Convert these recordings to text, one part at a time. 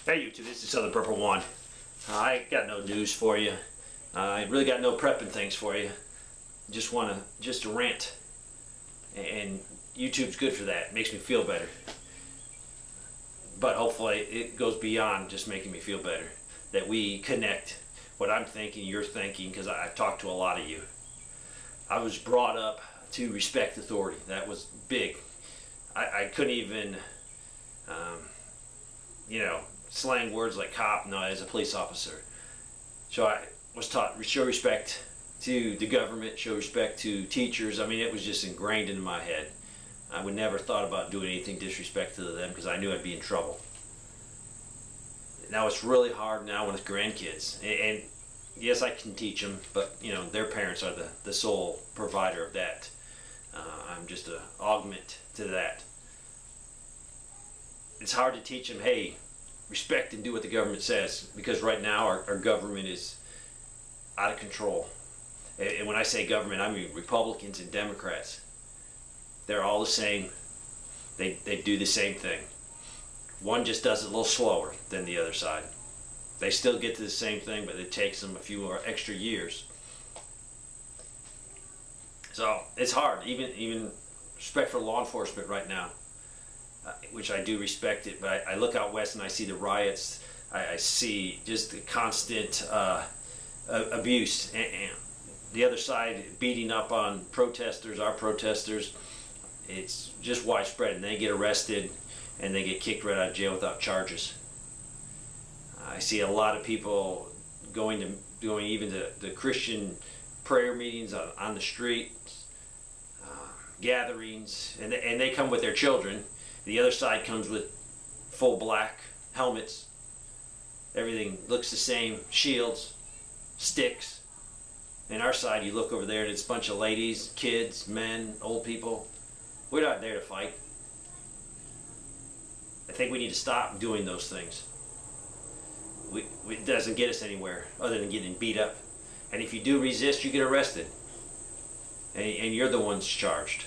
Hey YouTube, this is Southern Purple One. I got no news for you. I really got no prepping things for you. Just to rant, and YouTube's good for that. It makes me feel better. But hopefully it goes beyond just making me feel better. That we connect what I'm thinking, you're thinking, because I've talked to a lot of you. I was brought up to respect authority. That was big. I couldn't even, slang words like cop, no, as a police officer. So I was taught show respect to the government, show respect to teachers. I mean, it was just ingrained into my head. I would never thought about doing anything disrespectful to them because I knew I'd be in trouble. Now it's really hard now with grandkids. And yes, I can teach them, but their parents are the sole provider of that. I'm just an augment to that. It's hard to teach them, hey, respect and do what the government says, because right now our government is out of control. And when I say government, I mean Republicans and Democrats. They're all the same. They do the same thing. One just does it a little slower than the other side. They still get to the same thing, but it takes them a few more extra years. So it's hard, even respect for law enforcement right now, which I do respect it, but I look out west and I see the riots. I see just the constant abuse, and the other side beating up on protesters, our protesters. It's just widespread, and they get arrested and they get kicked right out of jail without charges. I see a lot of people going even to Christian prayer meetings on the street, gatherings, and they come with their children. The other side comes with full black helmets. Everything looks the same, shields, sticks. And our side, you look over there and it's a bunch of ladies, kids, men, old people. We're not there to fight. I think we need to stop doing those things. It doesn't get us anywhere other than getting beat up. And if you do resist, you get arrested. And you're the ones charged.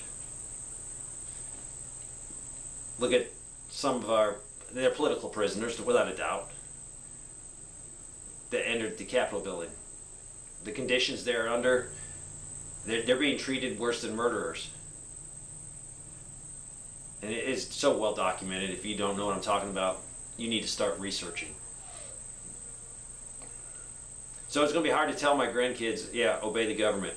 Look at some of they're political prisoners, without a doubt, that entered the Capitol building. The conditions they're under, they're being treated worse than murderers. And it is so well documented. If you don't know what I'm talking about, you need to start researching. So it's going to be hard to tell my grandkids, yeah, obey the government.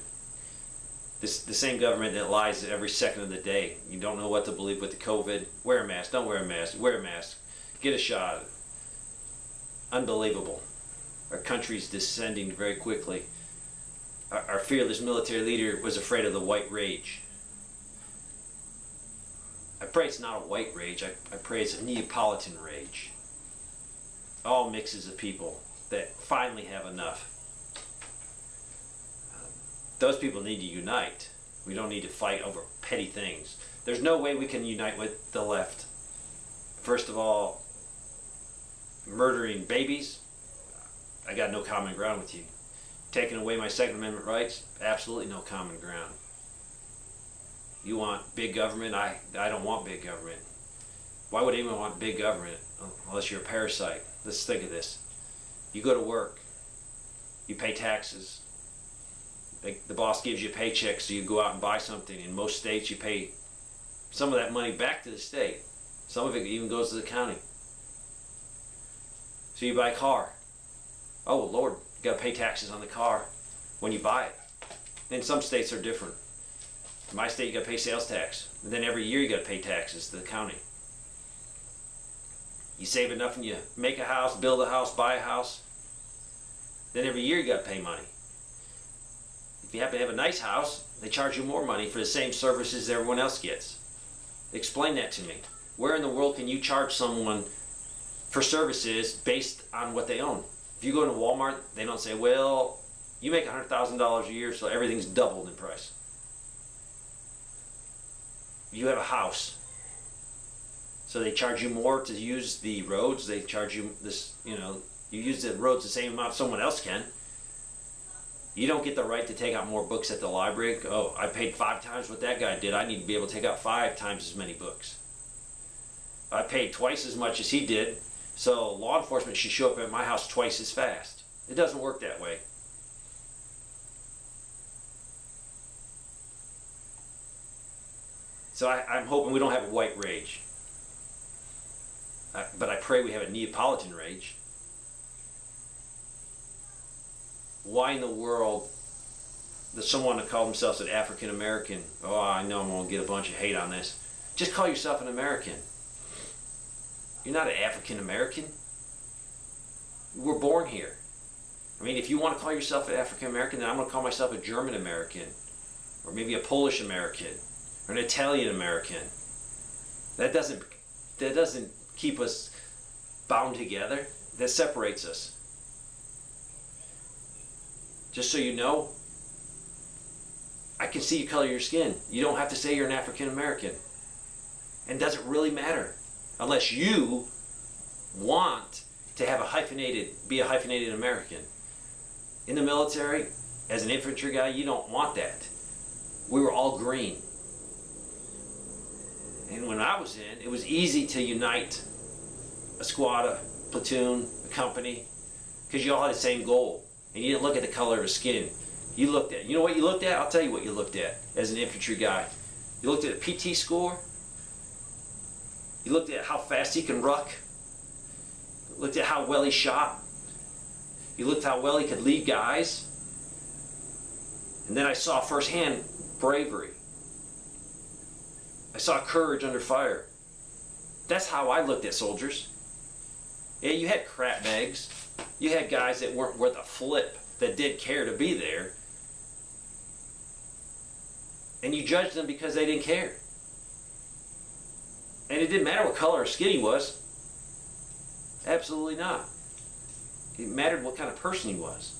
The same government that lies every second of the day. You don't know what to believe with the COVID. Wear a mask, don't wear a mask, wear a mask. Get a shot. Unbelievable. Our country's descending very quickly. Our fearless military leader was afraid of the white rage. I pray it's not a white rage. I pray it's a Neapolitan rage. All mixes of people that finally have enough. Those people need to unite. We don't need to fight over petty things. There's no way we can unite with the left. First of all, murdering babies, I got no common ground with you. Taking away my Second Amendment rights, absolutely no common ground. You want big government? I don't want big government. Why would anyone want big government unless you're a parasite? Let's think of this. You go to work, you pay taxes. The boss gives you a paycheck so you go out and buy something. In most states you pay some of that money back to the state. Some of it even goes to the county. So you buy a car. Oh Lord, you got to pay taxes on the car when you buy it. And some states are different. In my state you got to pay sales tax. And then every year you got to pay taxes to the county. You save enough and you make a house, build a house, buy a house. Then every year you got to pay money. If you happen to have a nice house, they charge you more money for the same services everyone else gets. Explain that to me. Where in the world can you charge someone for services based on what they own? If you go to Walmart, they don't say, well, you make $100,000 a year, so everything's doubled in price. You have a house, so they charge you more to use the roads. They charge you this, you use the roads the same amount someone else can. You don't get the right to take out more books at the library. Oh, I paid 5 times what that guy did. I need to be able to take out 5 times as many books. I paid twice as much as he did. So law enforcement should show up at my house twice as fast. It doesn't work that way. So I'm hoping we don't have a white rage. But I pray we have a Neapolitan rage. Why in the world does someone call themselves an African American? Oh, I know I'm going to get a bunch of hate on this. Just call yourself an American. You're not an African American. You were born here. I mean, if you want to call yourself an African American, then I'm going to call myself a German American, or maybe a Polish American, or an Italian American. That doesn't keep us bound together. That separates us. Just so you know, I can see the color of your skin. You don't have to say you're an African American. And does it really matter? Unless you want to have be a hyphenated American. In the military, as an infantry guy, you don't want that. We were all green. And when I was in, it was easy to unite a squad, a platoon, a company, because you all had the same goal. And you didn't look at the color of his skin. You looked at, you know what you looked at? I'll tell you what you looked at as an infantry guy. You looked at a PT score. You looked at how fast he can ruck. You looked at how well he shot. You looked at how well he could lead guys. And then I saw firsthand bravery. I saw courage under fire. That's how I looked at soldiers. Yeah, you had crap bags. You had guys that weren't worth a flip, that did care to be there. And you judged them because they didn't care. And it didn't matter what color or skin he was. Absolutely not. It mattered what kind of person he was.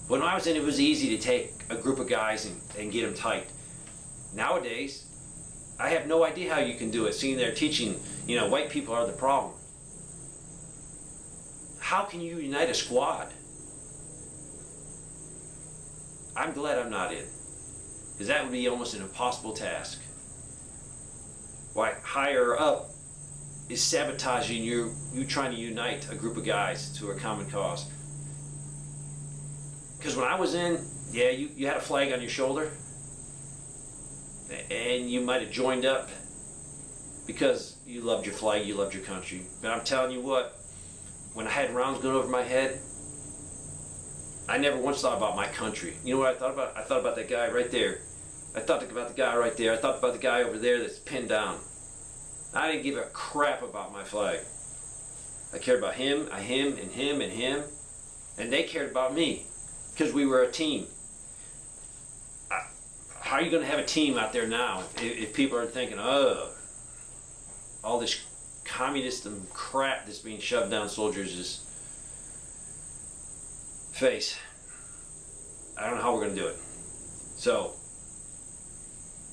When I was in, it was easy to take a group of guys and get them tight. Nowadays, I have no idea how you can do it, seeing they're teaching, white people are the problem. How can you unite a squad? I'm glad I'm not in, because that would be almost an impossible task. Why, higher up is sabotaging you trying to unite a group of guys to a common cause. Because when I was in, yeah, you had a flag on your shoulder, and you might have joined up because you loved your flag, you loved your country. But I'm telling you what, when I had rounds going over my head, I never once thought about my country. You know what I thought about? I thought about that guy right there. I thought about the guy right there. I thought about the guy over there that's pinned down. I didn't give a crap about my flag. I cared about him, and him, and him. And they cared about me because we were a team. How are you going to have a team out there now if people are thinking, oh, all this communist and crap that's being shoved down soldiers' face? I don't know how we're going to do it. So,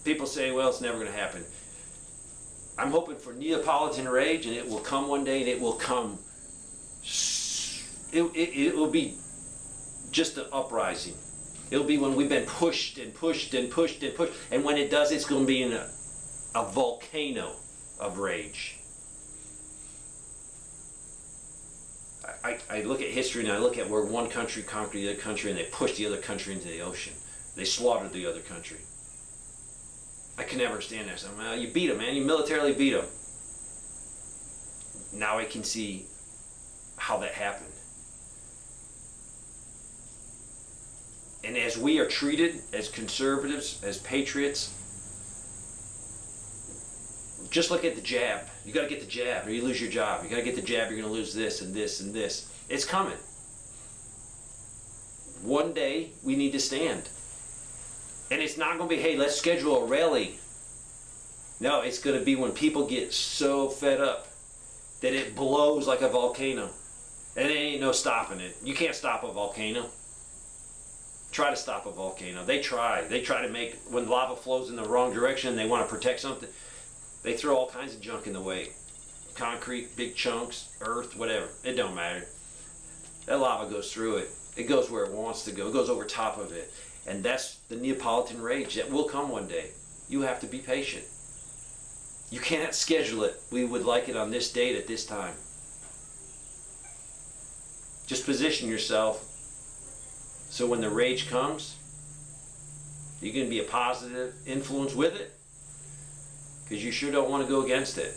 people say, well, it's never going to happen. I'm hoping for Neapolitan rage, and it will come one day, and it will come. It will be just an uprising. It'll be when we've been pushed and pushed and pushed and pushed, and when it does, it's going to be in a volcano of rage. I look at history and I look at where one country conquered the other country, and they pushed the other country into the ocean. They slaughtered the other country. I can never understand that. So, well, you beat them, man. You militarily beat them. Now I can see how that happened. And as we are treated as conservatives, as patriots, just look at the jab. You got to get the jab or you lose your job. You got to get the jab, you're going to lose this and this and this. It's coming. One day we need to stand. And it's not going to be, hey, let's schedule a rally. No, it's going to be when people get so fed up that it blows like a volcano. And there ain't no stopping it. You can't stop a volcano. Try to stop a volcano. They try. They try to make, when lava flows in the wrong direction and they want to protect something, they throw all kinds of junk in the way. Concrete, big chunks, earth, whatever. It don't matter. That lava goes through it. It goes where it wants to go. It goes over top of it. And that's the Neapolitan rage that will come one day. You have to be patient. You cannot schedule it. We would like it on this date at this time. Just position yourself so when the rage comes, you can be a positive influence with it, because you sure don't want to go against it.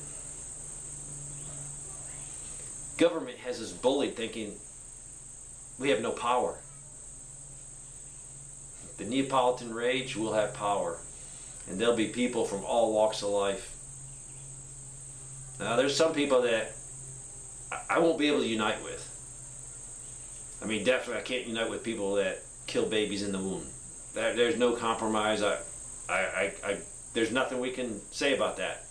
Government has us bullied thinking we have no power. The Neapolitan rage will have power, and there'll be people from all walks of life. Now, there's some people that I won't be able to unite with. I mean, definitely I can't unite with people that kill babies in the womb. There's no compromise. There's nothing we can say about that.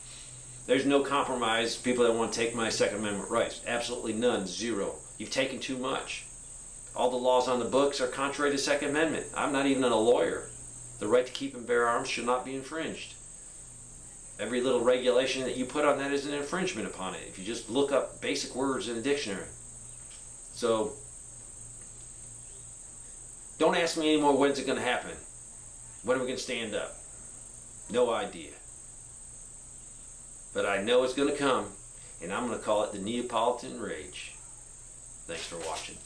There's no compromise. People that want to take my Second Amendment rights. Absolutely none. Zero. You've taken too much. All the laws on the books are contrary to Second Amendment. I'm not even a lawyer. The right to keep and bear arms should not be infringed. Every little regulation that you put on that is an infringement upon it, if you just look up basic words in a dictionary. So, don't ask me anymore, when's it going to happen? When are we going to stand up? No idea. But I know it's going to come, and I'm going to call it the Neapolitan Rage. Thanks for watching.